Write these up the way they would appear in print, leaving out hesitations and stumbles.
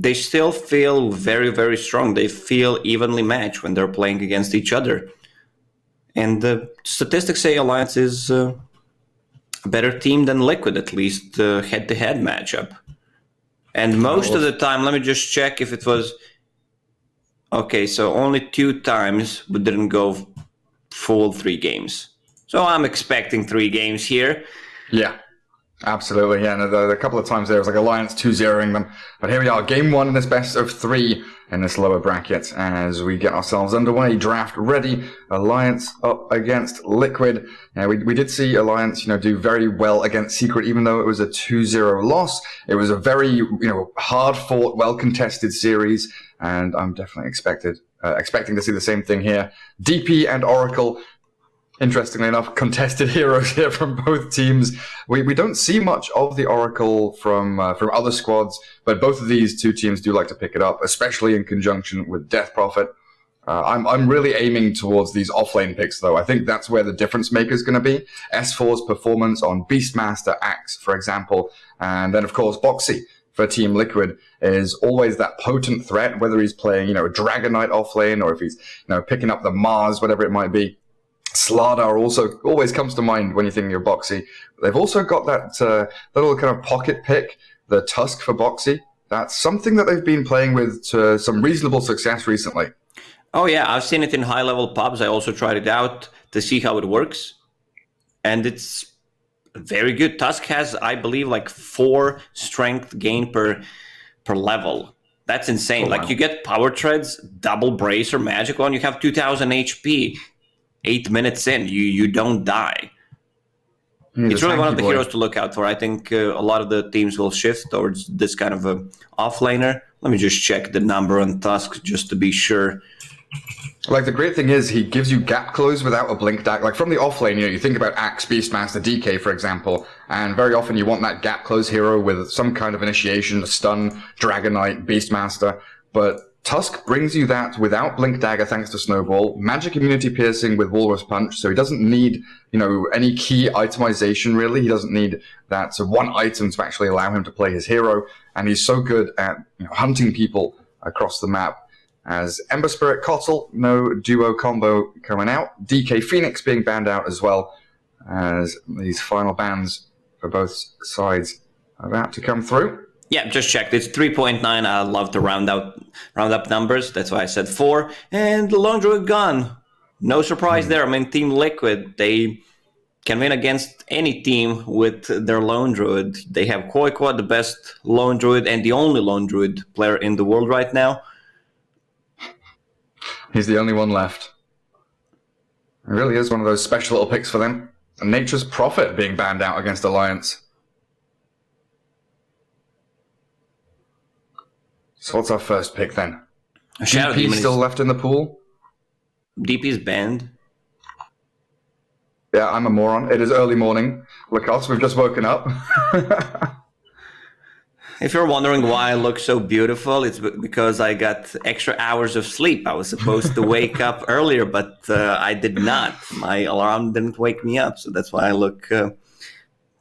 they still feel very, very strong. They feel evenly matched when they're playing against each other. And the statistics say Alliance is a better team than Liquid, at least head-to-head matchup. And most of the time, let me just check if it was... Okay, so only 2 times we didn't go full 3 games. So I'm expecting 3 games here. Yeah, absolutely. Yeah, and a couple of times there was like Alliance 2-0ing them. But here we are, game 1 in this best of 3 in this lower bracket as we get ourselves underway. Draft ready. Alliance up against Liquid. We did see Alliance, do very well against Secret, even though it was a 2-0 loss. It was a very, hard-fought, well-contested series, and I'm definitely expecting to see the same thing here. DP and Oracle, interestingly enough, contested heroes here from both teams. We don't see much of the Oracle from other squads, but both of these 2 teams do like to pick it up, especially in conjunction with Death Prophet. I'm really aiming towards these offlane picks, though. I think that's where the difference maker is going to be. S4's performance on Beastmaster, Axe, for example, and then, of course, Boxy for Team Liquid is always that potent threat, whether he's playing, a Dragonite offlane or if he's, picking up the Mars, whatever it might be. Slardar also always comes to mind when you're thinking of Boxy. They've also got that little kind of pocket pick, the Tusk for Boxy. That's something that they've been playing with to some reasonable success recently. Oh yeah, I've seen it in high-level pubs. I also tried it out to see how it works. And it's very good. Tusk has, I believe, like 4 strength gain per level. That's insane. Oh, wow. You get Power Treads, Double Bracer, Magical, and you have 2,000 HP. 8 minutes in, you don't die. It's really one of the heroes to look out for. I think a lot of the teams will shift towards this kind of a offlaner. Let me just check the number on Tusk just to be sure. Like, the great thing is he gives you gap close without a blink dagger. Like, from the offlane, you think about Axe, Beastmaster, DK, for example, and very often you want that gap close hero with some kind of initiation, a stun, Dragonite, Beastmaster, but Tusk brings you that without Blink Dagger thanks to Snowball, Magic Immunity Piercing with Walrus Punch, so he doesn't need, any key itemization really. He doesn't need that one item to actually allow him to play his hero, and he's so good at hunting people across the map. As Ember Spirit Kotl, no duo combo coming out. DK Phoenix being banned out as well, as these final bans for both sides are about to come through. Yeah, just checked. It's 3.9. I love to round up numbers. That's why I said 4. And the Lone Druid gone. No surprise there. I mean, Team Liquid, they can win against any team with their Lone Druid. They have Koikwa, the best Lone Druid and the only Lone Druid player in the world right now. He's the only one left. It really is one of those special little picks for them. And Nature's Prophet being banned out against Alliance. So what's our first pick then? Shadow DP Demon still left in the pool? DP is banned. Yeah, I'm a moron. It is early morning. Look us, we've just woken up. If you're wondering why I look so beautiful, it's because I got extra hours of sleep. I was supposed to wake up earlier, but I did not. My alarm didn't wake me up, so that's why I look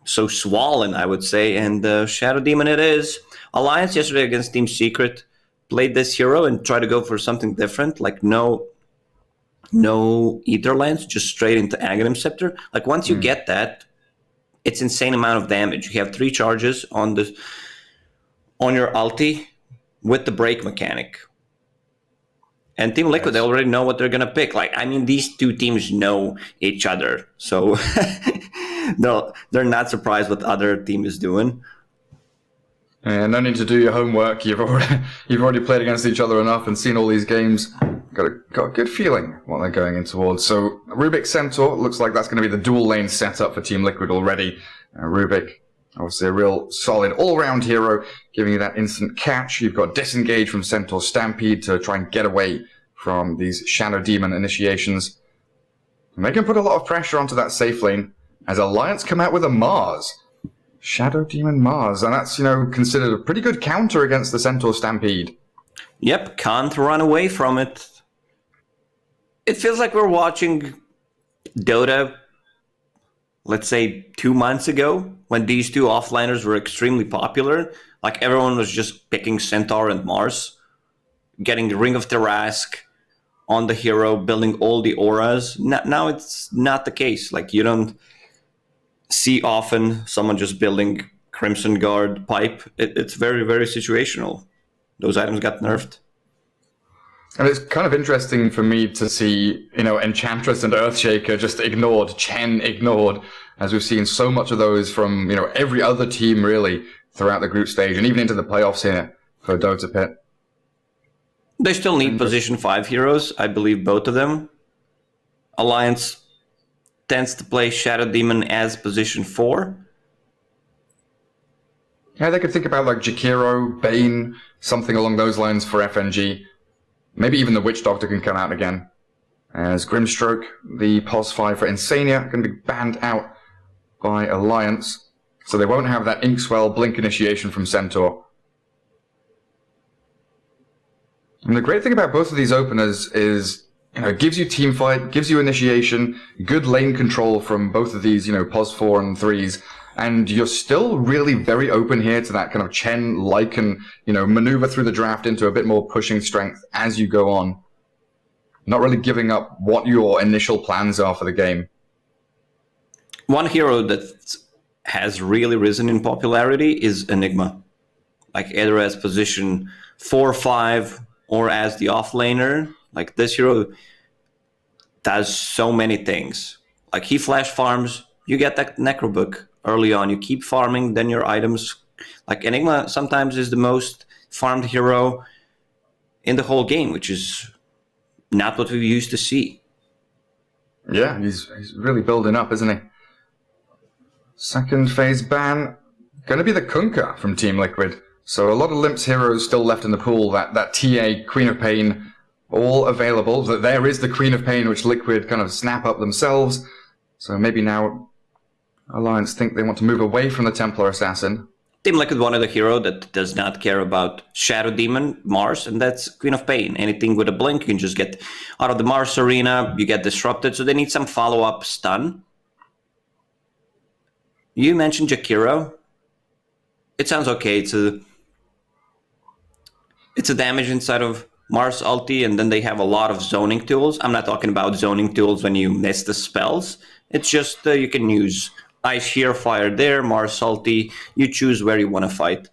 so swollen, I would say. And Shadow Demon it is. Alliance yesterday against Team Secret played this hero and tried to go for something different, like no Ether Lance, just straight into Aghanim Scepter. Like once you get that, it's insane amount of damage. You have 3 charges on your ulti with the break mechanic. And Team Liquid, they already know what they're gonna pick. Like, I mean, these 2 teams know each other, so no, they're not surprised what the other team is doing. And no need to do your homework. You've already played against each other enough and seen all these games. Got a good feeling what they're going in towards. So Rubik Centaur looks like that's going to be the dual lane setup for Team Liquid already. Rubik, obviously a real solid all-round hero, giving you that instant catch. You've got Disengage from Centaur Stampede to try and get away from these Shadow Demon initiations. And they can put a lot of pressure onto that safe lane as Alliance come out with a Mars. Shadow Demon Mars, and that's, considered a pretty good counter against the Centaur Stampede. Yep, can't run away from it. It feels like we're watching Dota, let's say 2 months ago, when these 2 offliners were extremely popular. Like everyone was just picking Centaur and Mars, getting the Ring of Tarask on the hero, building all the auras. Now it's not the case. Like you don't see often someone just building Crimson Guard pipe. It's very, very situational. Those items got nerfed. And it's kind of interesting for me to see, Enchantress and Earthshaker just ignored, Chen ignored, as we've seen so much of those from, every other team really throughout the group stage and even into the playoffs here for Dota Pit. They still need position 5 heroes, I believe both of them. Alliance tends to play Shadow Demon as position 4. Yeah, they could think about like Jakiro, Bane, something along those lines for FNG. Maybe even the Witch Doctor can come out again. As Grimstroke, the Pulse 5 for Insania, going to be banned out by Alliance. So they won't have that Inkswell Blink initiation from Centaur. And the great thing about both of these openers is, it gives you teamfight, gives you initiation, good lane control from both of these, POS 4 and 3s. And you're still really very open here to that kind of Chen-like and, maneuver through the draft into a bit more pushing strength as you go on. Not really giving up what your initial plans are for the game. One hero that has really risen in popularity is Enigma. Like either as position 4 or 5 or as the offlaner. Like this hero does so many things. Like he flash farms, you get that Necro Book early on. You keep farming, then your items. Like Enigma sometimes is the most farmed hero in the whole game, which is not what we used to see. Yeah, he's really building up, isn't he? Second phase ban, going to be the Kunkka from Team Liquid. So a lot of Limps heroes still left in the pool. That TA, Queen of Pain, all available. There is the Queen of Pain, which Liquid kind of snap up themselves. So maybe now Alliance think they want to move away from the Templar Assassin. Team Liquid wanted a hero that does not care about Shadow Demon, Mars, and that's Queen of Pain. Anything with a blink, you can just get out of the Mars arena, you get disrupted, so they need some follow-up stun. You mentioned Jakiro. It sounds okay. It's a damage inside of Mars ulti, and then they have a lot of zoning tools. I'm not talking about zoning tools when you miss the spells. It's just you can use Ice here, Fire there, Mars ulti. You choose where you want to fight.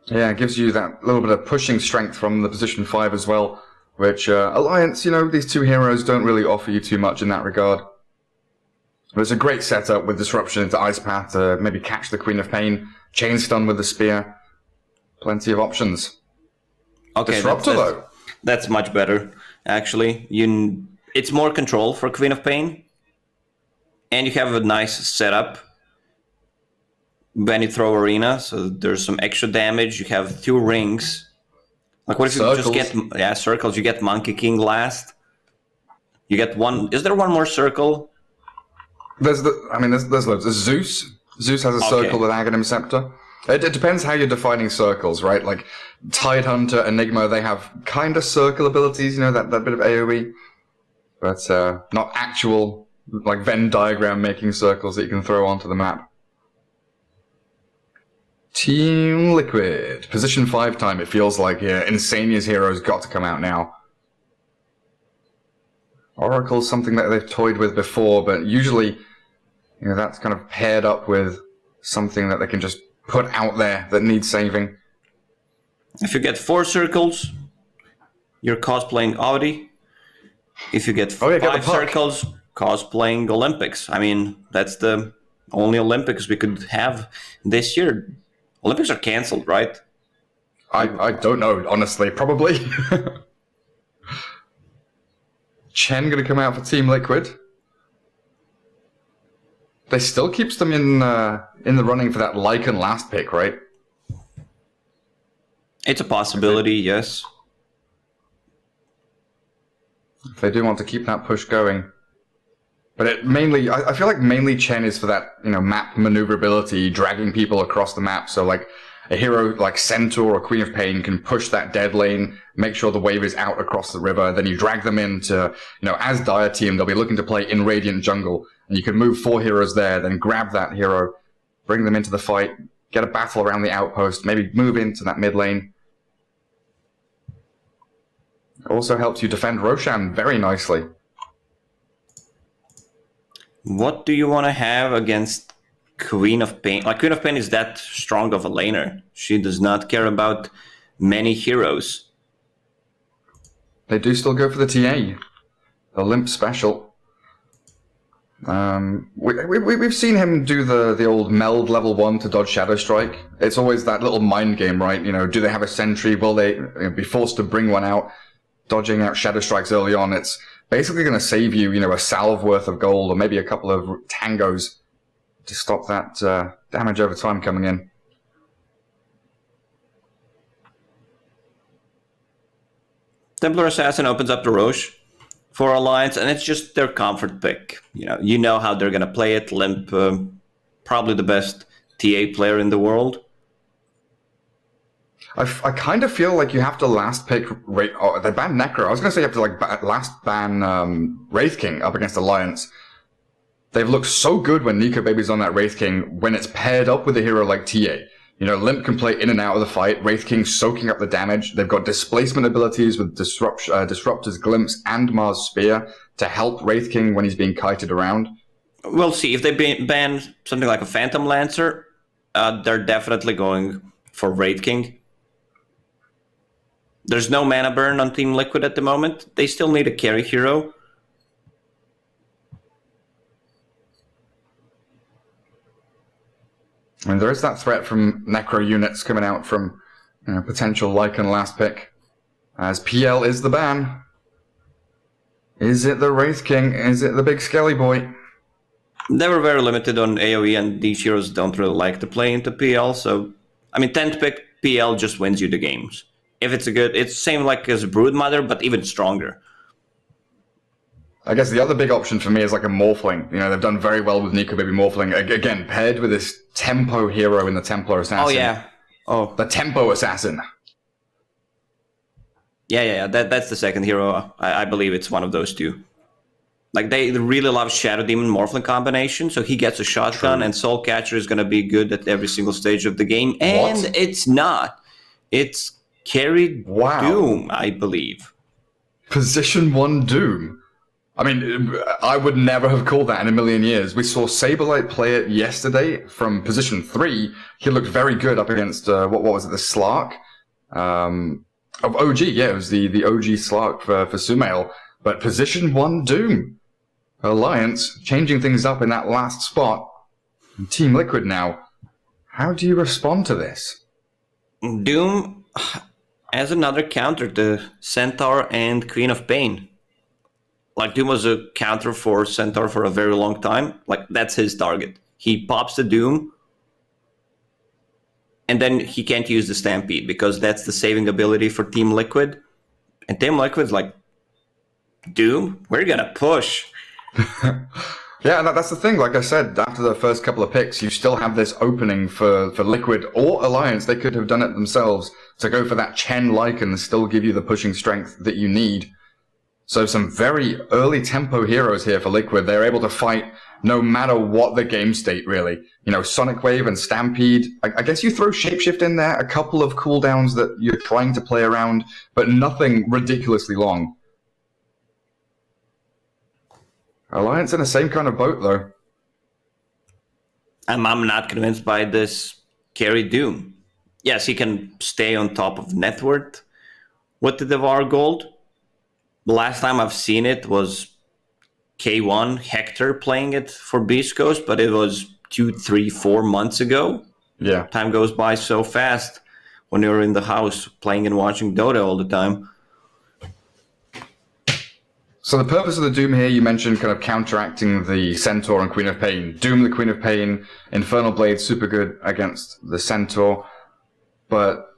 Yeah, it gives you that little bit of pushing strength from the position 5 as well, which Alliance, these two heroes don't really offer you too much in that regard. But it's a great setup with Disruption into Ice Path to maybe catch the Queen of Pain, Chain Stun with the Spear. Plenty of options. Okay, Disruptor, though. That's much better, actually. It's more control for Queen of Pain. And you have a nice setup when you throw Arena, so there's some extra damage. You have 2 rings. Like what if Circles. you just get circles? You get Monkey King last. You get one. Is there one more circle? There's loads. There's Zeus. Zeus has a circle with Aghanim Scepter. It depends how you're defining circles, right? Like Tidehunter, Enigma, they have kind of circle abilities, that bit of AoE, but not actual like Venn diagram making circles that you can throw onto the map. Team Liquid, position 5 time. It feels like Insania's hero's got to come out now. Oracle's something that they've toyed with before, but usually, that's kind of paired up with something that they can just put out there that needs saving. If you get 4 circles, you're cosplaying Audi. If you get 5 circles, cosplaying Olympics. I mean, that's the only Olympics we could have this year. Olympics are canceled, right? I don't know, honestly. Probably. Chen going to come out for Team Liquid. They still keeps them in the running for that Lycan last pick, right? It's a possibility, yes. If they do want to keep that push going. But I feel like mainly Chen is for that, map maneuverability, dragging people across the map. So like a hero like Centaur or Queen of Pain can push that dead lane, make sure the wave is out across the river. Then you drag them into, as Dire Team, they'll be looking to play in Radiant Jungle. And you can move 4 heroes there, then grab that hero, bring them into the fight, get a battle around the outpost, maybe move into that mid lane. It also helps you defend Roshan very nicely. What do you want to have against Queen of Pain? Like, Queen of Pain is that strong of a laner. She does not care about many heroes. They do still go for the TA, the limp special. We've seen him do the old meld level 1 to dodge Shadow Strike. It's always that little mind game, right? You know, do they have a sentry? Will they be forced to bring one out? Dodging out Shadow Strikes early on, it's basically going to save you, a salve worth of gold or maybe a couple of tangos to stop that damage over time coming in. Templar Assassin opens up the Roche for Alliance, and it's just their comfort pick. You know how they're going to play it. Limp, probably the best TA player in the world. I kind of feel like you have to last pick... they banned Necro. I was going to say you have to last ban Wraith King up against Alliance. They've looked so good when Nico Baby's on that Wraith King when it's paired up with a hero like TA. Limp can play in and out of the fight. Wraith King soaking up the damage. They've got displacement abilities with Disruptor's Glimpse and Mars Spear to help Wraith King when he's being kited around. We'll see. If they ban something like a Phantom Lancer, they're definitely going for Wraith King. There's no mana burn on Team Liquid at the moment. They still need a carry hero. And there is that threat from Necro units coming out from potential Lycan last pick. As PL is the ban. Is it the Wraith King? Is it the big Skelly boy? They were very limited on AoE, and these heroes don't really like to play into PL. So, 10th pick, PL just wins you the games. If it's it's same like as Broodmother, but even stronger. I guess the other big option for me is like a Morphling. They've done very well with Nico Baby Morphling. Again, paired with this tempo hero in the Templar Assassin. Oh, yeah. Oh. The Tempo Assassin. Yeah. That's the second hero. I believe it's one of those two. Like, they really love Shadow Demon Morphling combination, so he gets a shotgun. True. And Soul Catcher is going to be good at every single stage of the game. And what? It's not. It's carried Doom, I believe. Position 1 Doom. I would never have called that in a million years. We saw Saberlight play it yesterday from position 3. He looked very good up against, what was it, the Slark? Of OG, yeah, it was the OG Slark for Sumail. But position 1 Doom. Alliance changing things up in that last spot. And Team Liquid now. How do you respond to this? Doom as another counter to Centaur and Queen of Pain. Like, Doom was a counter for Centaur for a very long time. Like, that's his target. He pops the Doom, and then he can't use the Stampede because that's the saving ability for Team Liquid. And Team Liquid's like, Doom, we're gonna push. Yeah, and that's the thing. Like I said, after the first couple of picks, you still have this opening for Liquid or Alliance. They could have done it themselves to go for that Chen Lycan and still give you the pushing strength that you need. So some very early tempo heroes here for Liquid. They're able to fight no matter what the game state, really. Sonic Wave and Stampede. I guess you throw Shapeshift in there, a couple of cooldowns that you're trying to play around, but nothing ridiculously long. Alliance in the same kind of boat, though. I'm not convinced by this carry Doom. Yes, he can stay on top of net worth with the Devour Gold. The last time I've seen it was K1 Hector playing it for Beast Coast, but it was 2, 3, 4 months ago. Yeah. Time goes by so fast when you're in the house playing and watching Dota all the time. So the purpose of the Doom here, you mentioned kind of counteracting the Centaur and Queen of Pain. Doom the Queen of Pain, Infernal Blade, super good against the Centaur. But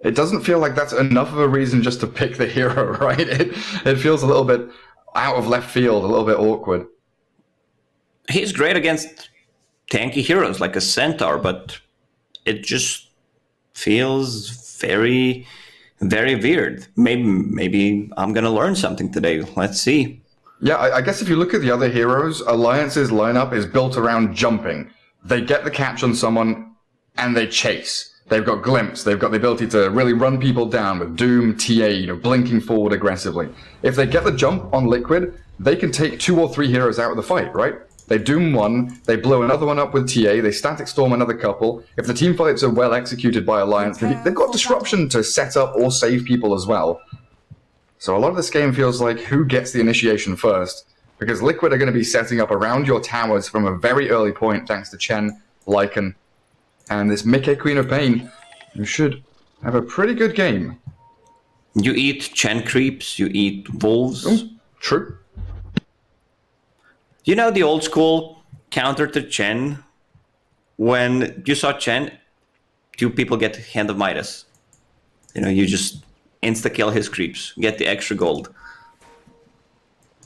it doesn't feel like that's enough of a reason just to pick the hero, right? It feels a little bit out of left field, a little bit awkward. He's great against tanky heroes like a Centaur, but it just feels very, very weird. Maybe I'm going to learn something today. Let's see. Yeah, I guess if you look at the other heroes, Alliance's lineup is built around jumping. They get the catch on someone, and they chase. They've got Glimpse. They've got the ability to really run people down with Doom, TA, blinking forward aggressively. If they get the jump on Liquid, they can take 2 or 3 heroes out of the fight, right? They Doom one, they blow another one up with TA, they Static Storm another couple. If the team fights are well executed by Alliance, they've got Disruption to set up or save people as well. So a lot of this game feels like who gets the initiation first, because Liquid are going to be setting up around your towers from a very early point thanks to Chen, Lycan, and this Mickey Queen of Pain, who should have a pretty good game. You eat Chen creeps, you eat wolves. True. You know the old school counter to Chen? When you saw Chen, 2 people get Hand of Midas. You just insta-kill his creeps, get the extra gold.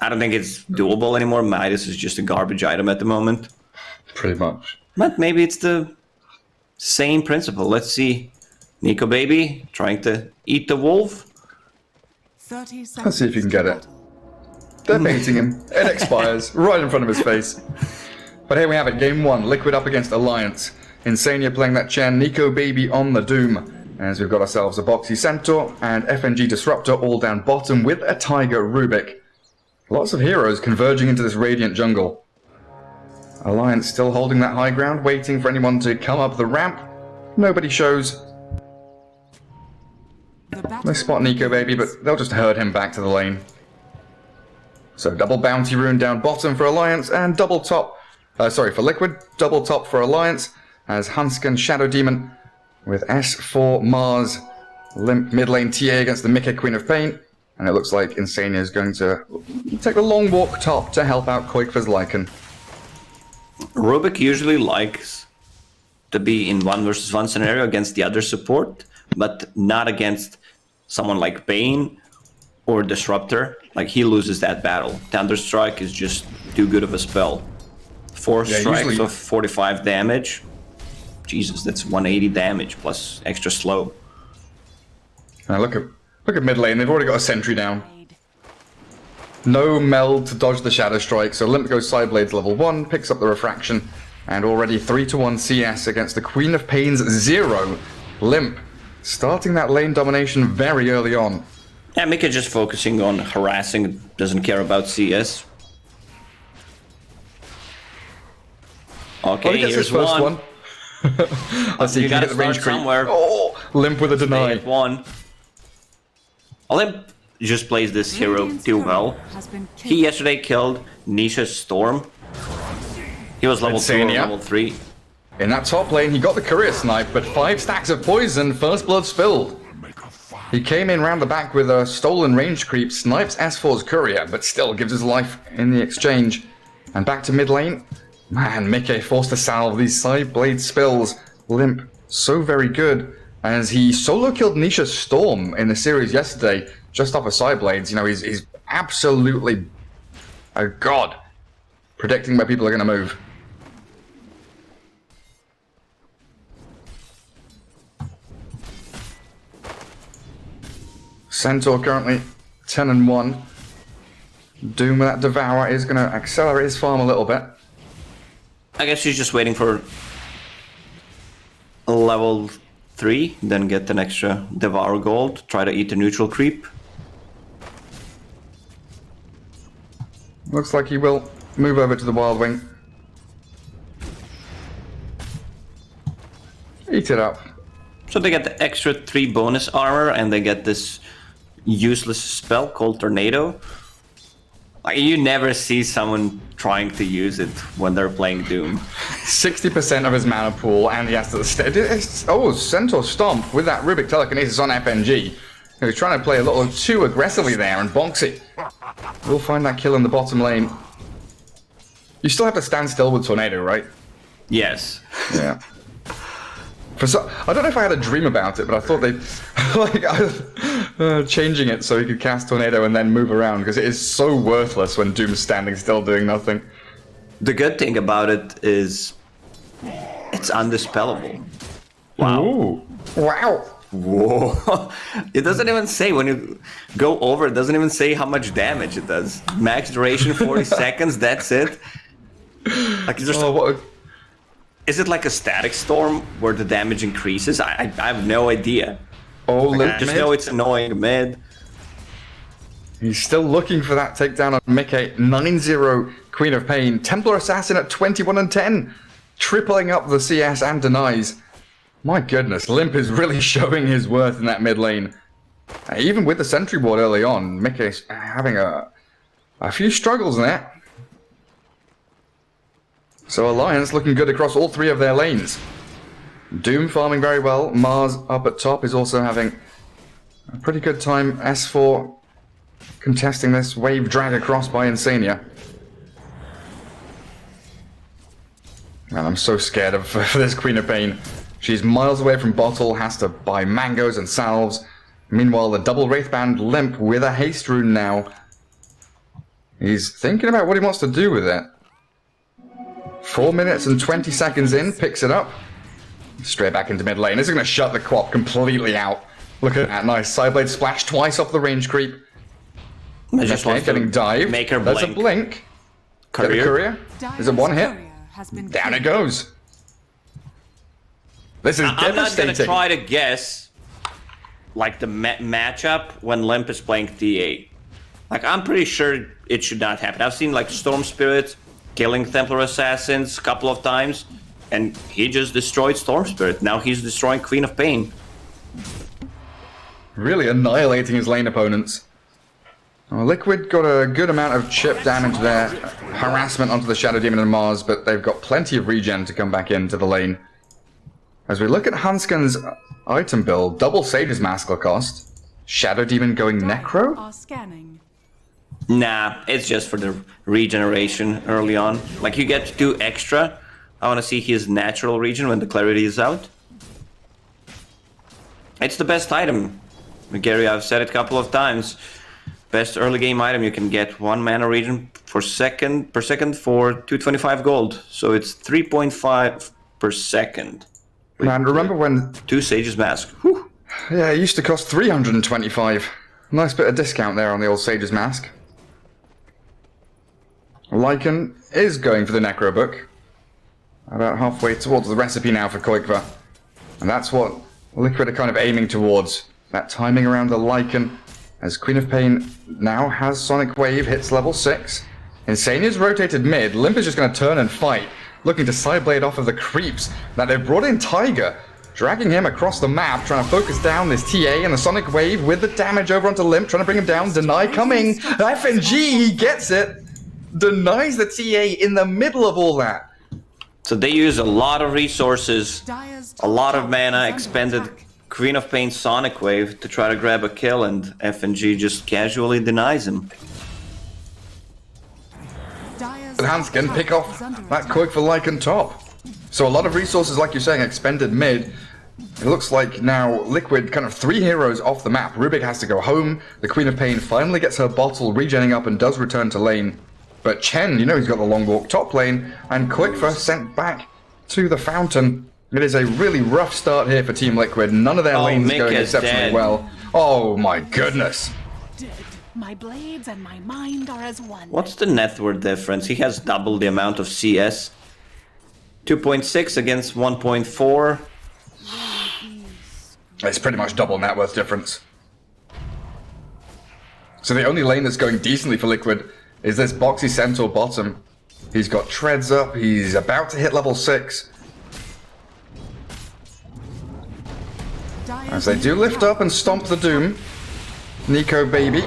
I don't think it's doable anymore. Midas is just a garbage item at the moment. Pretty much. But maybe it's the same principle. Let's see. Nico Baby trying to eat the wolf. 30 seconds. Let's see if you can get it. They're baiting him. It expires right in front of his face. But here we have it. Game 1. Liquid up against Alliance. Insania playing that Chen. Nico Baby on the Doom. As we've got ourselves a Boxy Centaur and FNG Disruptor all down bottom with a Tiger Rubik. Lots of heroes converging into this Radiant jungle. Alliance still holding that high ground, waiting for anyone to come up the ramp. Nobody shows. They spot Nico Baby, but they'll just herd him back to the lane. So double Bounty Rune down bottom for Alliance, and double top, for Liquid, double top for Alliance, as Hunscan Shadow Demon with S4 Mars, limp mid lane TA against the Mickey Queen of Pain, and it looks like Insania is going to take the long walk top to help out Koikva's Lycan. Rubik usually likes to be in 1 versus 1 scenario against the other support, but not against someone like Bane or Disruptor. Like, he loses that battle. Thunderstrike is just too good of a spell. 4 strikes of 45 damage. Jesus, that's 180 damage plus extra slow. Now look at mid lane. They've already got a sentry down. No meld to dodge the Shadow Strike, so Limp goes Sideblades level 1, picks up the Refraction, and already 3-1 CS against the Queen of Pain's 0. Limp starting that lane domination very early on. Yeah, Mika just focusing on harassing, doesn't care about CS. Okay, Here's here's his first one. Let's see if you get the range creep. Somewhere. Oh, Limp with a deny. One. Limp just plays this hero too well. He yesterday killed Nisha's Storm. He was level 2 or level 3. In that top lane, he got the Courier Snipe, but 5 stacks of poison, first blood spilled. He came in round the back with a stolen range creep, snipes S4's Courier, but still gives his life in the exchange. And back to mid lane. Man, Mickey forced to salve these side blade spills. Limp, so very good. As he solo killed Nisha's Storm in the series yesterday, just off of side blades. He's absolutely a god. Predicting where people are going to move. Centaur currently 10-1. Doom with that Devour is going to accelerate his farm a little bit. I guess she's just waiting for level 3, then get an extra Devour gold, try to eat the neutral creep. Looks like he will move over to the Wild Wing. Eat it up. So they get the extra 3 bonus armor, and they get this useless spell called Tornado. Like, you never see someone trying to use it when they're playing Doom. 60% of his mana pool, and he has to stay. Oh, Centaur Stomp with that Rubik Telekinesis on FNG. He was trying to play a little too aggressively there, and Bonksy will find that kill in the bottom lane. You still have to stand still with Tornado, right? Yes. Yeah. I don't know if I had a dream about it, but I thought they changing it so he could cast Tornado and then move around, because it is so worthless when Doom's standing still doing nothing. The good thing about it is it's undispellable. Wow. Ooh. Wow. Whoa. It doesn't even say when you go over, it doesn't even say how much damage it does. Max duration 40 seconds, that's it. Like, it's just... Is it like a static storm where the damage increases? I have no idea. Oh, Like, Limp I just mid. know it's annoying mid. He's still looking for that takedown on Mickey. 9-0 Queen of Pain. Templar Assassin at 21 and 10. Tripling up the CS and denies. My goodness, Limp is really showing his worth in that mid lane. Even with the sentry ward early on, Mickey's having a few struggles there. So Alliance looking good across all three of their lanes. Doom farming very well. Mars up at top is also having a pretty good time. S4 contesting this wave drag across by Insania. Man, I'm so scared of for this Queen of Pain. She's miles away from bottle, has to buy mangoes and salves. Meanwhile, the double Wraithband Limp with a haste rune now. He's thinking about what he wants to do with it. 4 minutes and 20 seconds in, picks it up. Straight back into mid lane. This is going to shut the Quap completely out. Look at that, nice Sideblade splash twice off the range creep. I just want getting dived. make her There's a blink. blink. Courier. Courier. Is it one hit? Courier has been Down it killed. goes. This is I'm not devastating. gonna try to guess like the matchup when Limp is playing TA. Like I'm pretty sure it should not happen. I've seen like Storm Spirit killing Templar Assassins a couple of times, and he just destroyed Storm Spirit. Now he's destroying Queen of Pain. Really annihilating his lane opponents. Well, Liquid got a good amount of chip damage there. Harassment onto the Shadow Demon and Mars, but they've got plenty of regen to come back into the lane. As we look at Hansken's item build, double Sage's Mask cost. Shadow Demon going Necro? Are scanning. Nah, it's just for the regeneration early on. Like you get to do extra. I want to see his natural regen when the clarity is out. It's the best item. Gary, I've said it a couple of times. Best early game item you can get. 1 mana regen per second for 225 gold. So it's 3.5 per second. Man, remember when... 2 Sage's Mask. Whew. Yeah, it used to cost 325. Nice bit of discount there on the old Sage's Mask. Lycan is going for the Necro Book. About halfway towards the recipe now for Koikva. And that's what Liquid are kind of aiming towards. That timing around the Lycan. As Queen of Pain now has Sonic Wave, hits level 6. Insania's rotated mid. Limp is just going to turn and fight. Looking to Sideblade off of the creeps. Now they've brought in Tiger. Dragging him across the map, trying to focus down this TA and the Sonic Wave with the damage over onto Limp, trying to bring him down. Deny coming. FNG, he gets it. Denies the TA in the middle of all that. So they use a lot of resources, Dire's a lot of top mana, is under expended attack. Queen of Pain Sonic Wave to try to grab a kill, and FNG just casually denies him. Dire's And Hansken top pick tower off is under that attack. Koik for Lycan top. So a lot of resources, like you're saying, expended mid. It looks like now Liquid, kind of 3 heroes off the map. Rubik has to go home. The Queen of Pain finally gets her bottle, regenning up and does return to lane. But Chen, you know he's got the long walk top lane, and Koikva sent back to the fountain. It is a really rough start here for Team Liquid. None of their lanes Mick going is exceptionally dead. well. Oh my goodness. Dead. My blades and my mind are as one. What's the net worth difference? He has double the amount of CS. 2.6 against 1.4. It's pretty much double net worth difference. So the only lane that's going decently for Liquid is this boxy Centaur bottom. He's got treads up, he's about to hit level 6. Dire's As they do middle lift tower up and is stomp the under Doom. Nico baby.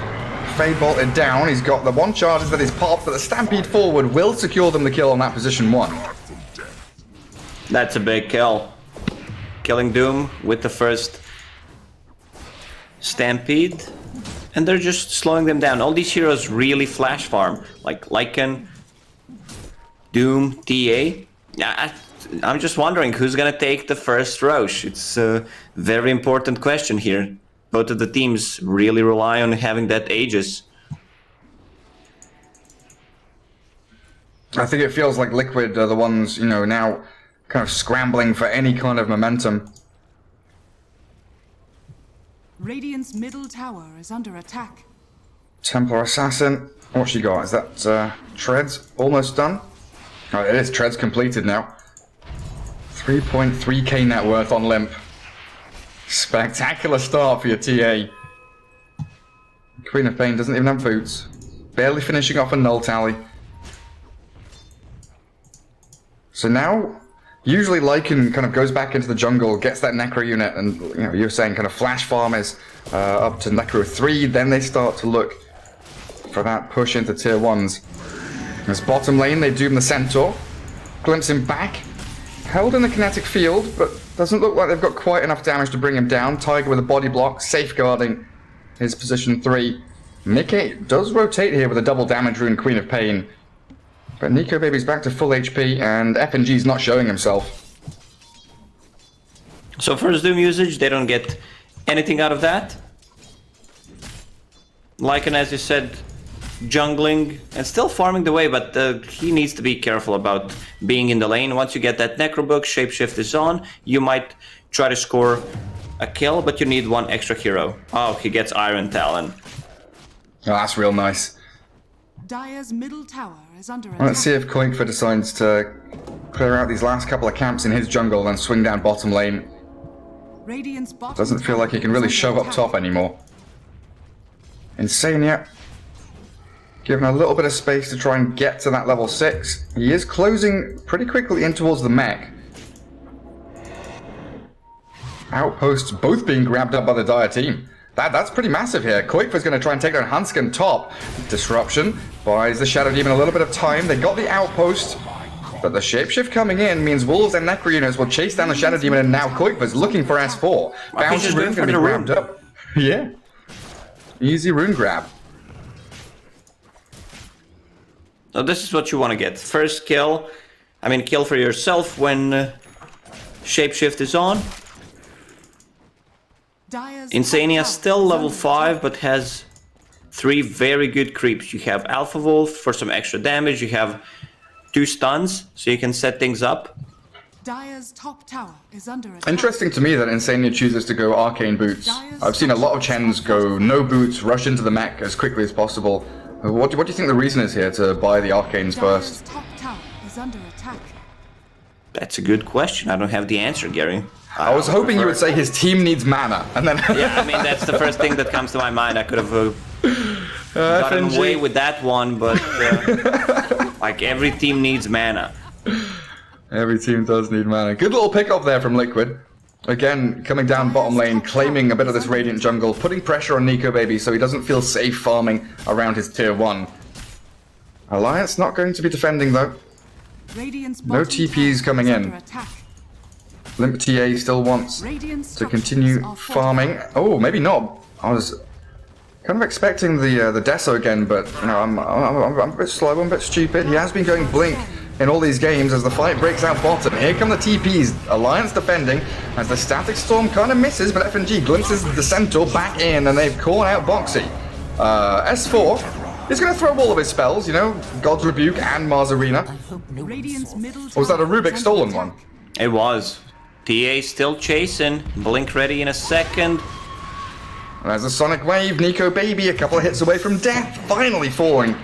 Fade bolted down, he's got the 1 charges that is popped, but the Stampede forward will secure them the kill on that position 1. That's a big kill. Killing Doom with the first Stampede. And they're just slowing them down. All these heroes really flash farm. Like Lycan, Doom, TA. I'm just wondering who's gonna take the first Roche. It's a very important question here. Both of the teams really rely on having that Aegis. I think it feels like Liquid are the ones, you know, now kind of scrambling for any kind of momentum. Radiant's middle tower is under attack. Templar Assassin. What she got? Is that Treads almost done? Oh, it is. Treads completed now. 3.3k net worth on Limp. Spectacular start for your TA. Queen of Pain doesn't even have boots. Barely finishing off a null tally. So now, usually Lycan kind of goes back into the jungle, gets that Necro unit, and you know, you're saying kind of flash farmers up to Necro 3, then they start to look for that push into tier 1s. As bottom lane, they doom the Centaur, glimpse him back, held in the kinetic field, but doesn't look like they've got quite enough damage to bring him down. Tiger with a body block, safeguarding his position 3. Nikkei does rotate here with a double damage rune, Queen of Pain. But Nico Baby's back to full HP, and FNG's not showing himself. So first Doom usage, they don't get anything out of that. Lycan, as you said, jungling and still farming the way, but he needs to be careful about being in the lane. Once you get that Necrobook, Shapeshift is on, you might try to score a kill, but you need one extra hero. Oh, he gets Iron Talon. Oh, that's real nice. Dire's middle tower is under attack. Let's see if Koikfa decides to clear out these last couple of camps in his jungle and swing down bottom lane. Radiant's bottom Doesn't feel like he can really shove up top anymore. Insania, given a little bit of space to try and get to that level 6. He is closing pretty quickly in towards the mech. Outposts both being grabbed up by the Dire team. That's pretty massive here. Koikfa's going to try and take down Hansken top. Disruption buys the Shadow Demon a little bit of time. They got the outpost, but the Shapeshift coming in means Wolves and Necro units will chase down the Shadow Demon, and now Koikfa's looking for S4. Bounce rune going to be grabbed up. Yeah. Easy rune grab. So this is what you want to get. First kill. I mean, kill for yourself when Shapeshift is on. Insania still level 5, but has 3 very good creeps. You have Alpha Wolf for some extra damage. You have 2 stuns, so you can set things up. Dire's top tower is under attack. Interesting to me that Insania chooses to go Arcane Boots. I've seen a lot of Chens go no boots, rush into the mech as quickly as possible. What do you think the reason is here to buy the Arcanes first? Top tower is under attack. That's a good question. I don't have the answer, Gary. I was hoping you would say his team needs mana, and then... Yeah, I mean, that's the first thing that comes to my mind. I could have gotten away with that one, but like every team needs mana. Every team does need mana. Good little pick-up there from Liquid. Again, coming down bottom lane, claiming a bit of this Radiant jungle, putting pressure on Nico Baby so he doesn't feel safe farming around his tier 1. Alliance not going to be defending though. No TPs coming in. Limp TA still wants to continue farming. Oh, maybe not. I was kind of expecting the Deso again, but you know, I'm a bit slow, I'm a bit stupid. He has been going Blink in all these games as the fight breaks out bottom. Here come the TPs. Alliance defending as the Static Storm kind of misses, but FNG glimpses the Centaur back in, and they've caught out Boxy. S4 is going to throw all of his spells, you know, God's Rebuke and Mars Arena. Or was that a Rubik stolen one? It was. TA still chasing. Blink ready in a second. There's a Sonic Wave. Nico Baby a couple of hits away from death. Finally falling.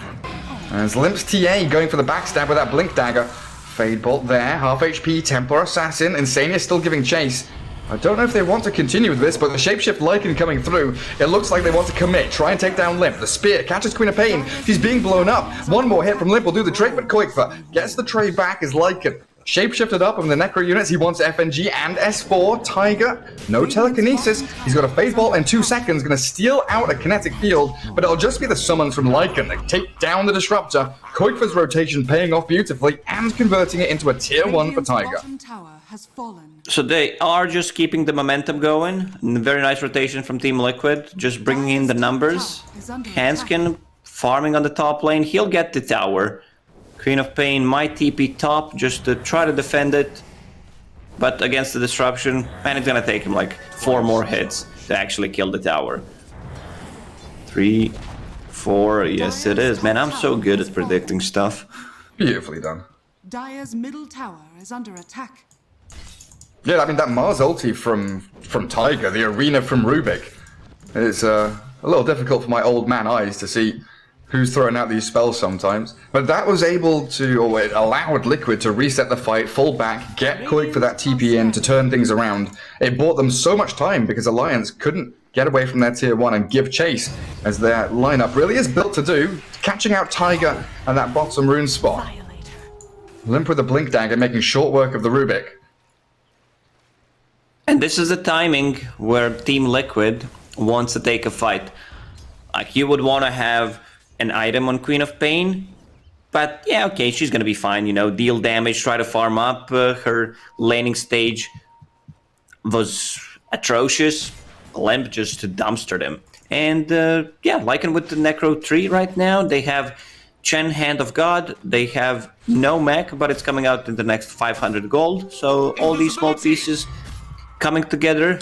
As Limp's TA going for the backstab with that Blink Dagger. Fade Bolt there. Half HP. Templar Assassin. Insania still giving chase. I don't know if they want to continue with this, but the Shapeshift Lycan coming through. It looks like they want to commit. Try and take down Limp. The spear catches Queen of Pain. She's being blown up. One more hit from Limp will do the trick, but Koikfa gets the tray back as Lycan shapeshifted up on the Necro units. He wants FNG and S4. Tiger, no telekinesis. He's got a Fade Bolt in 2 seconds. Going to steal out a kinetic field, but it'll just be the summons from Lycan that take down the Disruptor. Koikfa's rotation paying off beautifully and converting it into a tier 1 for Tiger. So they are just keeping the momentum going. Very nice rotation from Team Liquid, just bringing in the numbers. Hansken farming on the top lane. He'll get the tower. Queen of Pain might TP top just to try to defend it. But against the disruption, man, it's gonna take him like 4 more hits to actually kill the tower. 3, 4, yes it is. Man, I'm so good at predicting stuff. Beautifully done. Dire's middle tower is under attack. Yeah, I mean, that Mars ulti from Tiger, the arena from Rubik, is a little difficult for my old man eyes to see who's throwing out these spells sometimes. But that was able to, or it allowed Liquid to reset the fight, fall back, get quick for that TP in to turn things around. It bought them so much time because Alliance couldn't get away from their tier 1 and give chase, as their lineup really is built to do, catching out Tiger and that bottom rune spot. Limp with the Blink Dagger, making short work of the Rubik. And this is the timing where Team Liquid wants to take a fight. Like, you would want to have an item on Queen of Pain, but yeah, okay, she's gonna be fine, you know, deal damage, try to farm up. Her laning stage was atrocious. Limp just dumpstered him. And yeah, Lycan with the Necro 3 right now. They have Chen, Hand of God. They have no mech, but it's coming out in the next 500 gold. So all these small pieces coming together.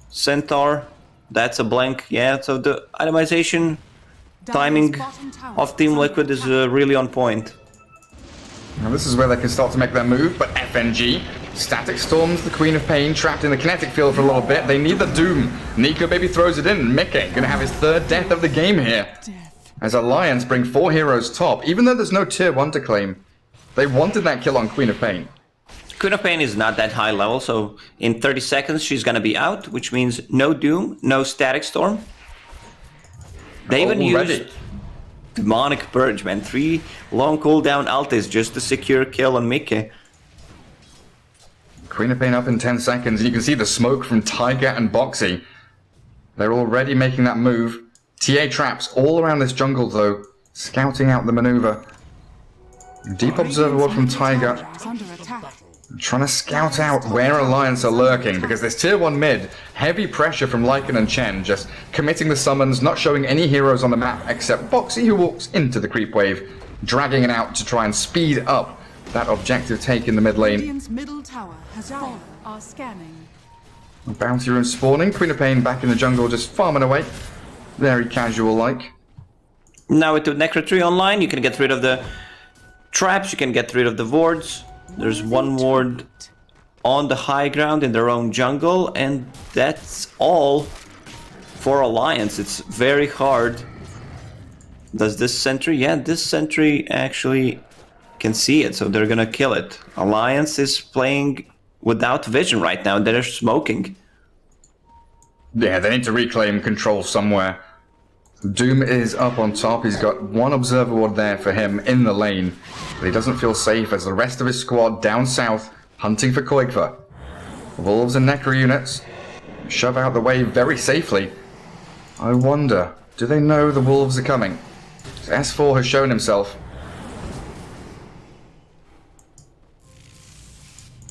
Centaur, that's a blank. Yeah, so the itemization timing of Team Liquid is really on point. Now this is where they can start to make their move, but FNG, Static Storm's the Queen of Pain, trapped in the kinetic field for a little bit. They need the Doom. Nico Baby throws it in. Mickey gonna have his third death of the game here. As Alliance bring 4 heroes top, even though there's no tier 1 to claim. They wanted that kill on Queen of Pain. Queen of Pain is not that high level, so in 30 seconds she's gonna be out, which means no Doom, no Static Storm. They even used Demonic Purge, man. 3 long cooldown ultis just to secure kill on Mickey. Queen of Pain up in 10 seconds, and you can see the smoke from Tiger and Boxy. They're already making that move. TA traps all around this jungle, though, scouting out the maneuver. Deep Observer Ward from Tiger, trying to scout out where Alliance are lurking, because there's tier 1 mid, heavy pressure from Lycan and Chen, just committing the summons, not showing any heroes on the map except Boxy, who walks into the creep wave, dragging it out to try and speed up that objective take in the mid lane. Radiant's middle tower has fallen. Are scanning. Bounty rune spawning, Queen of Pain back in the jungle, just farming away. Very casual-like. Now with the Necro 3 online, you can get rid of the traps, you can get rid of the wards. There's one ward on the high ground in their own jungle, and that's all for Alliance. It's very hard. Does this sentry? Yeah, this sentry actually can see it, so they're gonna kill it. Alliance is playing without vision right now. They're smoking. Yeah, they need to reclaim control somewhere. Doom is up on top. He's got 1 observer ward there for him in the lane. But he doesn't feel safe as the rest of his squad down south hunting for Koikva. Wolves and Necro units shove out the way very safely. I wonder, do they know the Wolves are coming? S4 has shown himself.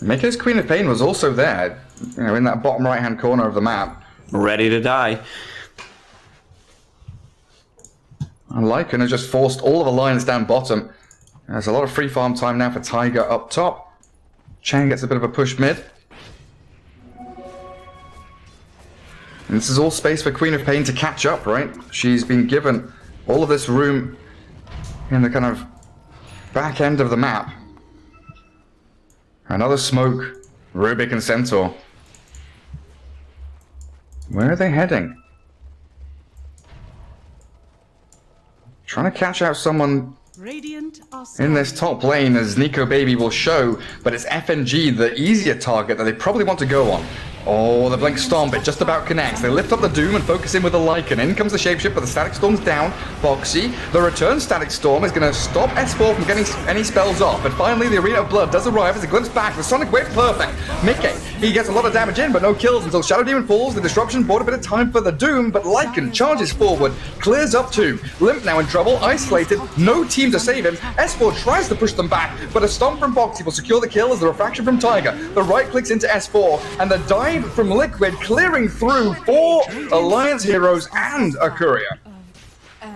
Miko's Queen of Pain was also there, you know, in that bottom right-hand corner of the map. Ready to die. And Lycan has just forced all of Alliance down bottom. There's a lot of free farm time now for Tiger up top. Chen gets a bit of a push mid. And this is all space for Queen of Pain to catch up, right? She's been given all of this room in the kind of back end of the map. Another smoke, Rubik and Centaur. Where are they heading? Trying to catch out someone Radiant are in this top lane, as Nico Baby will show, but it's FNG, the easier target that they probably want to go on. Oh, the Blink Stomp, it just about connects. They lift up the Doom and focus in with the Lycan. In comes the Shapeshift, but the Static Storm's down. Boxy, the return Static Storm is going to stop S4 from getting any spells off. But finally, the Arena of Blood does arrive as a glimpse back. The Sonic Wave, perfect. Mickey, he gets a lot of damage in, but no kills until Shadow Demon falls. The disruption bought a bit of time for the Doom, but Lycan charges forward, clears up 2. Limp now in trouble, isolated, no team to save him. S4 tries to push them back, but a Stomp from Boxy will secure the kill as the Refraction from Tiger. The right clicks into S4, and the dive from Liquid clearing through 4 Alliance heroes and a courier.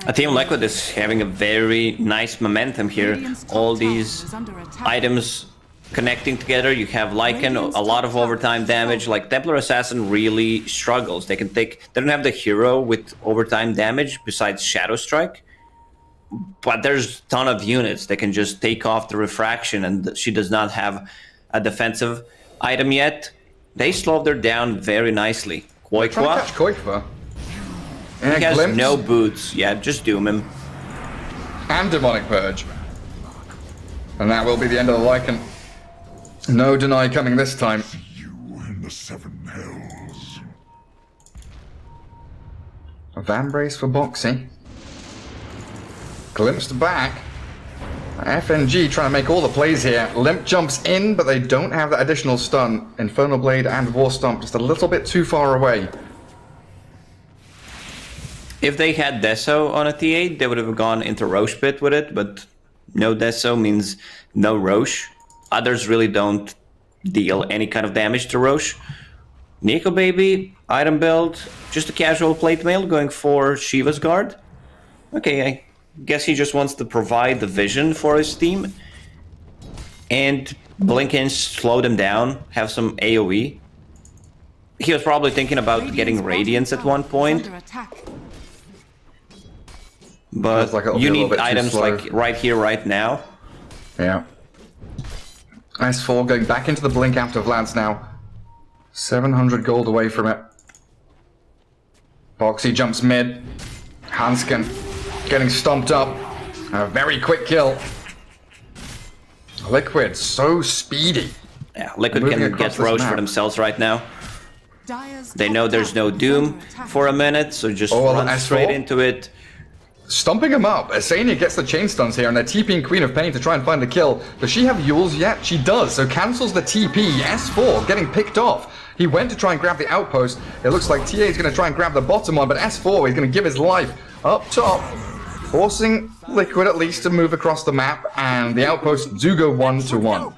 A Team Liquid is having a very nice momentum here. All these items connecting together. You have Lycan, a lot of overtime damage. Like Templar Assassin really struggles. They don't have the hero with overtime damage besides Shadow Strike. But there's a ton of units that can just take off the refraction, and she does not have a defensive item yet. They slowed her down very nicely. Koikva. Koikva. He has no boots. Yeah, just doom him. and Demonic Purge. And that will be the end of the Lycan. No deny coming this time. You in the seven hells. A Van Brace for Boxy. Glimpsed back. FNG trying to make all the plays here. Limp jumps in, but they don't have that additional stun. Infernal Blade and War Stomp just a little bit too far away. If they had Deso on a T8, they would have gone into Roche Pit with it, but no Deso means no Roche. Others really don't deal any kind of damage to Roche. Nico Baby, item build, just a casual plate mail going for Shiva's Guard. Okay, I guess he just wants to provide the vision for his team. And blink in, slow them down, have some AoE. He was probably thinking about getting Radiance at one point. But like you need items like right here, right now. Yeah. S4 going back into the blink after Vlad's now. 700 gold away from it. Boxy jumps mid. Hanskin getting stomped up. A very quick kill. Liquid, so speedy. Yeah, Liquid can get Roche for themselves right now. They know there's no Doom for a minute, so just run straight into it. Stomping him up. Asania gets the chain stuns here, and they're TPing Queen of Pain to try and find the kill. Does she have Yules yet? She does, so cancels the TP. S4 getting picked off. He went to try and grab the outpost. It looks like TA is going to try and grab the bottom one, but S4 is going to give his life up top, forcing Liquid at least to move across the map, and the outpost do go 1-1.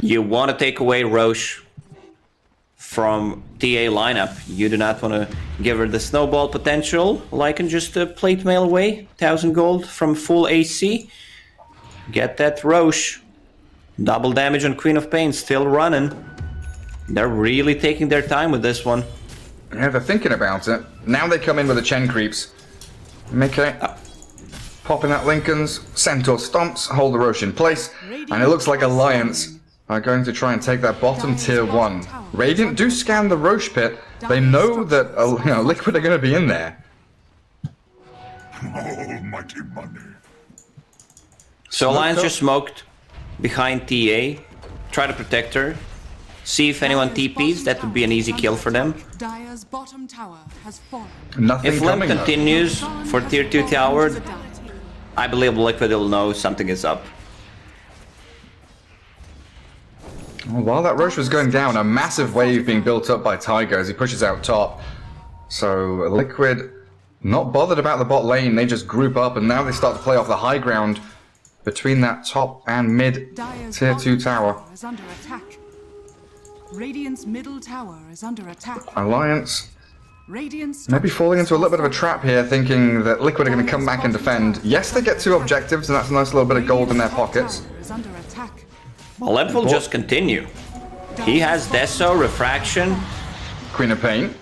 You want to take away Roche from TA lineup. You do not want to give her the snowball potential. Lycan just plate mail away. 1000 gold from full AC. Get that Roche. Double damage on Queen of Pain, still running. They're really taking their time with this one. Yeah, they're thinking about it. Now they come in with the Chen creeps. Mickey, popping at Lincoln's. Centaur stomps, hold the Roche in place. And it looks like Alliance are going to try and take that bottom tier 1. Radiant do scan the Roche pit. They know that Liquid are going to be in there. Almighty money. So Alliance just smoked behind TA. Try to protect her. See if anyone TPs, that would be an easy kill for them. Dire's bottom tower has fallen. Nothing If Limp coming, continues for tier 2 tower, I believe Liquid will know something is up. Well, while that Roche was going down, a massive wave being built up by Tiger as he pushes out top. So Liquid not bothered about the bot lane, they just group up and now they start to play off the high ground between that top and mid tier 2 tower. Is under attack. Radiant's middle tower is under attack. Alliance Radiant's maybe falling into a little bit of a trap here, thinking that Liquid are going to come back and defend. Yes, they get 2 objectives and that's a nice little bit of gold in their pockets. Is under attack. Well, Limp will just continue. He has Deso, Refraction. Queen of Pain.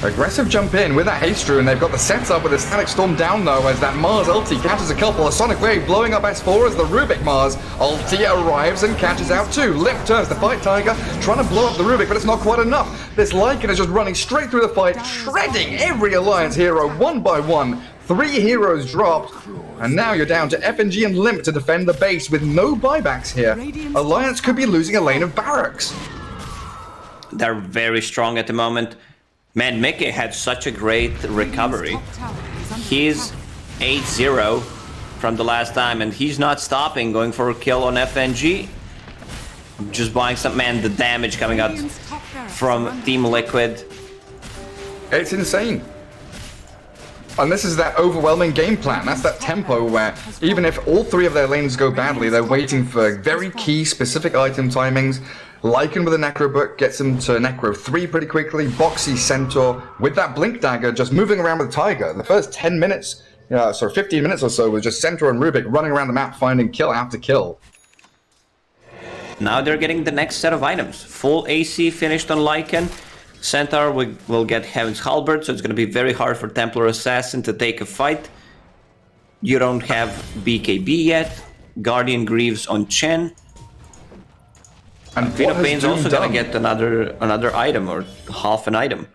Aggressive jump in with that haste rune. They've got the setup with the Static Storm down though as that Mars ulti catches a couple. A Sonic Wave blowing up S4 as the Rubik Mars ulti arrives and catches out too. Limp turns to fight Tiger, trying to blow up the Rubik, but it's not quite enough. This Lycan is just running straight through the fight, shredding every Alliance hero one by one. 3 heroes dropped, and now you're down to FNG and Limp to defend the base with no buybacks here. Alliance could be losing a lane of barracks. They're very strong at the moment. Man, Mickey had such a great recovery. He's 8-0 from the last time, and he's not stopping, going for a kill on FNG. Just buying some, man, the damage coming out from Team Liquid. It's insane. And this is that overwhelming game plan. That's that tempo where even if all 3 of their lanes go badly, they're waiting for very key specific item timings. Lycan with a Necro Book gets him to Necro 3 pretty quickly. Boxy Centaur with that Blink Dagger just moving around with Tiger. The first 10 minutes, 15 minutes or so was just Centaur and Rubik running around the map finding kill after kill. Now they're getting the next set of items. Full AC finished on Lycan. Centaur will get Heaven's Halberd, so it's going to be very hard for Templar Assassin to take a fight. You don't have BKB yet. Guardian Greaves on Chen. And Queen of Pain's also going to get another item, or half an item.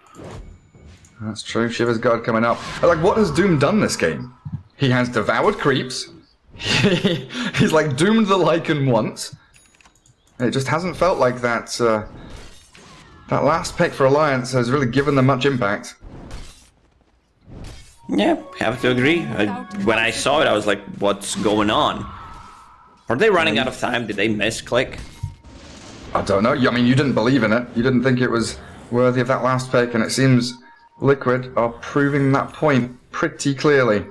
That's true. Shiva's Guard coming up. Like, what has Doom done this game? He has devoured creeps. He's like doomed the Lycan once. It just hasn't felt like that. That last pick for Alliance has really given them much impact. Yeah, have to agree. When I saw it, I was like, what's going on? Are they running out of time? Did they misclick? I don't know. I mean, you didn't believe in it. You didn't think it was worthy of that last pick, and it seems Liquid are proving that point pretty clearly.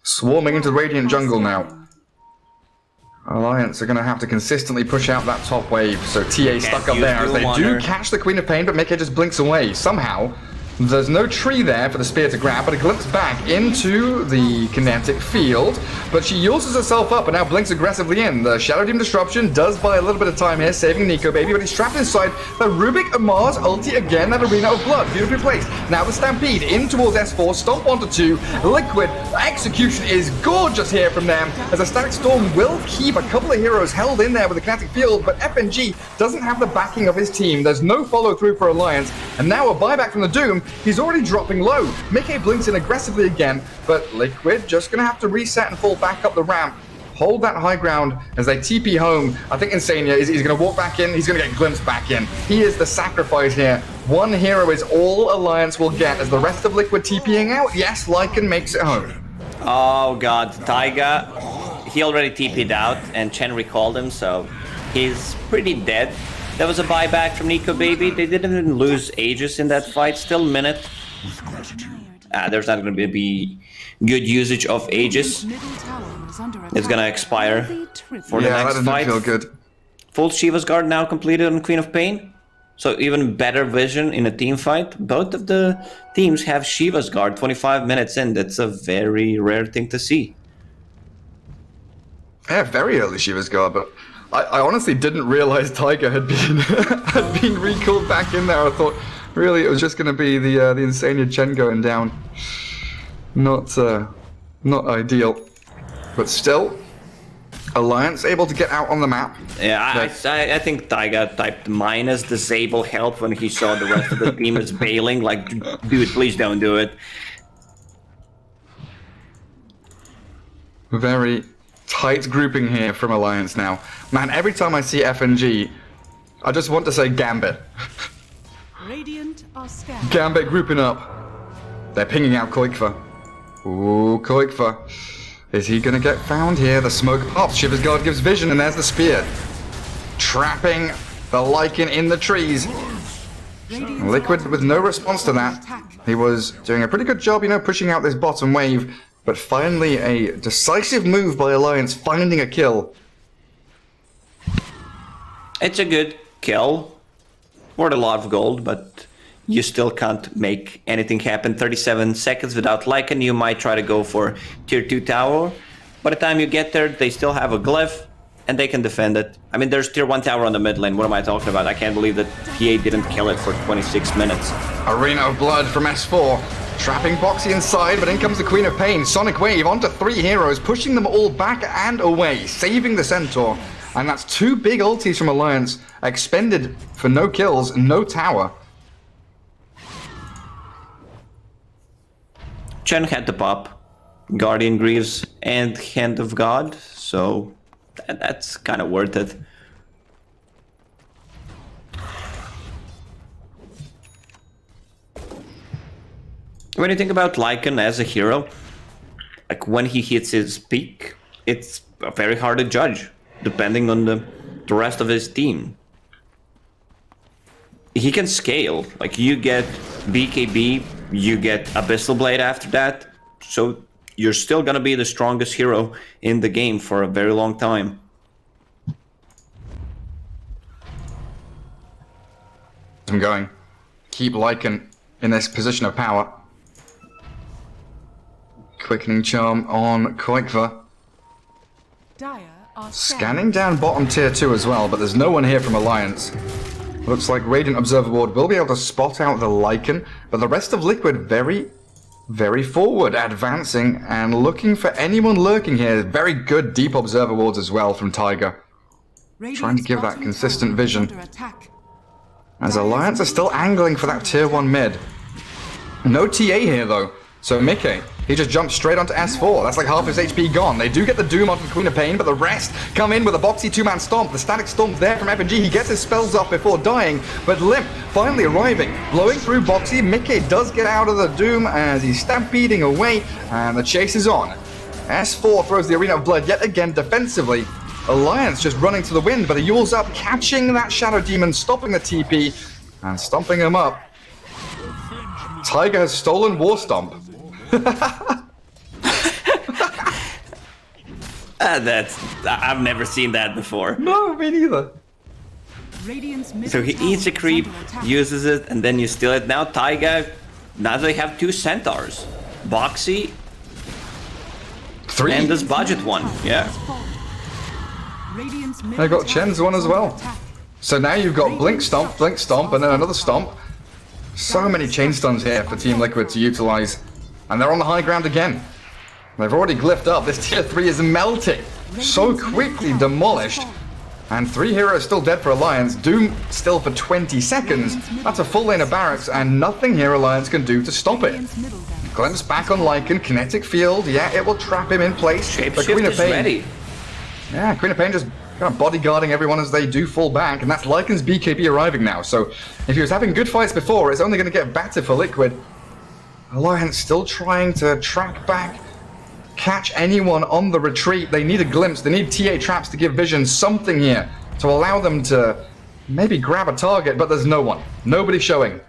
Swarming into the Radiant jungle now. Alliance are going to have to consistently push out that top wave, so TA stuck up there as they do catch the Queen of Pain, but Mickey just blinks away. Somehow, there's no tree there for the spear to grab, but a glimpse back into the kinetic field, but she uses herself up and now blinks aggressively in. The Shadow Demon Disruption does buy a little bit of time here, saving Nico Baby, but he's trapped inside the Rubik Amar's ulti again, that Arena of Blood, beautifully placed. Now the Stampede in towards S4, stomp onto 2, Liquid, execution is gorgeous here from them, as a Static Storm will keep a couple of heroes held in there with the kinetic field, but FNG doesn't have the backing of his team. There's no follow through for Alliance, and now a buyback from the Doom. He's already dropping low. Mickey blinks in aggressively again, but Liquid just going to have to reset and fall back up the ramp. Hold that high ground as they TP home. I think Insania is going to walk back in. He's going to get glimpsed back in. He is the sacrifice here. One hero is all Alliance will get as the rest of Liquid TPing out. Yes, Lycan makes it home. Oh god, Taiga, he already TP'd out and Chen recalled him, so he's pretty dead. There was a buyback from Nico Baby. They didn't even lose Aegis in that fight. Still minute. There's not going to be good usage of Aegis. It's going to expire for the next fight. Feel good. Full Shiva's Guard now completed on Queen of Pain. So even better vision in a team fight. Both of the teams have Shiva's Guard 25 minutes in. That's a very rare thing to see. Yeah, very early Shiva's Guard, but I honestly didn't realize Tiger had been had been recalled back in there. I thought really it was just going to be the Insania Chen going down. Not ideal, but still, Alliance able to get out on the map. Yeah, I think Taiga typed minus disable help when he saw the rest of the team is bailing. Like, dude, please don't do it. Very tight grouping here from Alliance now. Man, every time I see FNG, I just want to say Gambit. Radiant are scattered. Gambit grouping up. They're pinging out Koikfa. Ooh, Koikfa. Is he gonna get found here? The smoke pops, Shiva's Guard gives vision, and there's the spear. Trapping the Lycan in the trees. Liquid with no response to that. He was doing a pretty good job, you know, pushing out this bottom wave. But finally, a decisive move by Alliance, finding a kill. It's a good kill. Worth a lot of gold, but you still can't make anything happen. 37 seconds without Lycan. You might try to go for tier 2 tower. By the time you get there, they still have a glyph, and they can defend it. I mean, there's tier 1 tower on the mid lane. What am I talking about? I can't believe that PA didn't kill it for 26 minutes. Arena of Blood from S4. Trapping Boxy inside, but in comes the Queen of Pain. Sonic Wave onto 3 heroes, pushing them all back and away, saving the Centaur. And that's 2 big ultis from Alliance, expended for no kills, no tower. Chen had the pop, Guardian Greaves, and Hand of God, so that's kind of worth it. When you think about Lycan as a hero, like when he hits his peak, it's very hard to judge, depending on the rest of his team. He can scale, like you get BKB, you get Abyssal Blade after that, so you're still gonna be the strongest hero in the game for a very long time. I'm going. Keep Lycan in this position of power. Quickening Charm on Koikva. Dire are Scanning down bottom tier 2 as well, but there's no one here from Alliance. Looks like Radiant Observer Ward will be able to spot out the Lycan, but the rest of Liquid very, very forward, advancing and looking for anyone lurking here. Very good deep Observer Wards as well from Tiger. Trying to give that consistent vision. As Alliance are still angling for that tier 1 mid. No TA here though, So Mickey, he just jumps straight onto S4. That's like half his HP gone. They do get the Doom onto the Queen of Pain, but the rest come in with a boxy two-man stomp. The static stomp's there from FNG. He gets his spells off before dying, but Limp finally arriving, blowing through boxy. Mickey does get out of the Doom as he's stampeding away, and the chase is on. S4 throws the Arena of Blood yet again defensively. Alliance just running to the wind, but he yules up, catching that Shadow Demon, stopping the TP, and stomping him up. Tiger has stolen War Stomp. I've never seen that before. No, me neither. So he eats a creep, uses it, and then you steal it. Now Taiga, now they have 2 centaurs. Boxy 3. and this budget one, yeah. I got Chen's one as well. So now you've got Blink Stomp, and then another Stomp. So many chain stuns here for Team Liquid to utilize. And they're on the high ground again. They've already glyphed up. This tier 3 is melting. So quickly demolished. And 3 heroes still dead for Alliance. Doom still for 20 seconds. That's a full lane of barracks, and nothing here Alliance can do to stop it. Glimpse back on Lycan. Kinetic Field. Yeah, it will trap him in place. Shapeshift Queen of Pain is ready. Yeah, Queen of Pain just kind of bodyguarding everyone as they do fall back, and that's Lycan's BKB arriving now. So if he was having good fights before, it's only going to get better for Liquid. Alliance still trying to track back, catch anyone on the retreat. They need a glimpse. They need TA traps to give Vision something here to allow them to maybe grab a target, but there's no one. Nobody showing.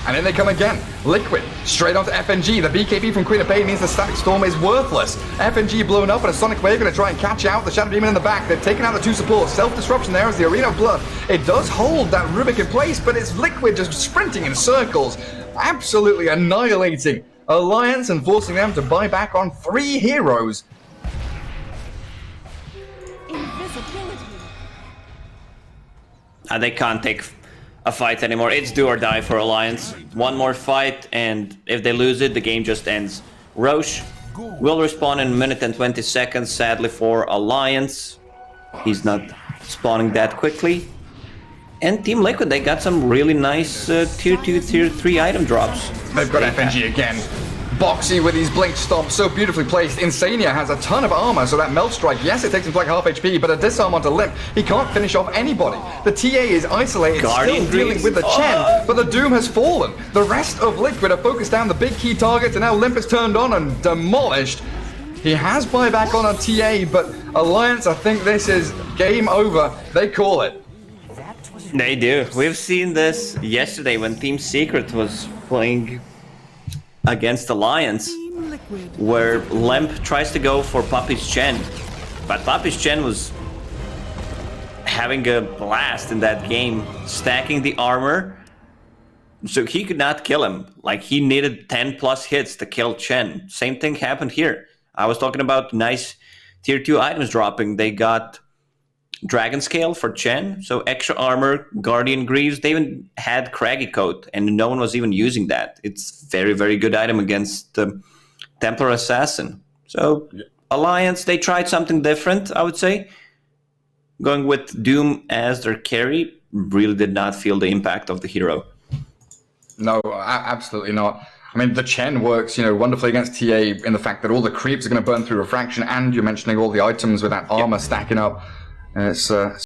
And in they come again. Liquid, straight onto FNG. The BKB from Queen of Pain means the Static Storm is worthless. FNG blown up, and a Sonic Wave going to try and catch out the Shadow Demon in the back. They've taken out the 2 supports. Self-disruption there as the Arena of Blood. It does hold that Rubik in place, but it's Liquid just sprinting in circles, absolutely annihilating Alliance and forcing them to buy back on 3 heroes. Invisibility. They can't take a fight anymore. It's do or die for Alliance. One more fight, and if they lose it, the game just ends. Roche will respawn in a minute and 20 seconds, sadly for Alliance. He's not spawning that quickly. And Team Liquid, they got some really nice tier 2, tier 3 item drops. They've got FNG again. Boxy with his Blink Stomp, so beautifully placed. Insania has a ton of armor, so that Melt Strike, yes, it takes him to like half HP, but a disarm onto Limp, he can't finish off anybody. The TA is isolated, Guardian still dealing with the Chen, but the Doom has fallen. The rest of Liquid are focused down the big key targets, and now Limp is turned on and demolished. He has buyback on a TA, but Alliance, I think this is game over. They call it. They do. We've seen this yesterday when Team Secret was playing against Alliance, where Lemp tries to go for Puppy's Chen, but Puppy's Chen was having a blast in that game, stacking the armor, so he could not kill him. Like, he needed 10 plus hits to kill Chen. Same thing happened here. I was talking about nice tier 2 items dropping. They got Dragon Scale for Chen, so extra armor, Guardian Greaves. They even had Craggy Coat, and no one was even using that. It's very, very good item against the Templar Assassin. So Alliance, they tried something different, I would say. Going with Doom as their carry really did not feel the impact of the hero. No, absolutely not. I mean, the Chen works, wonderfully against TA in the fact that all the creeps are going to burn through refraction, and you're mentioning all the items with that armor stacking up. It's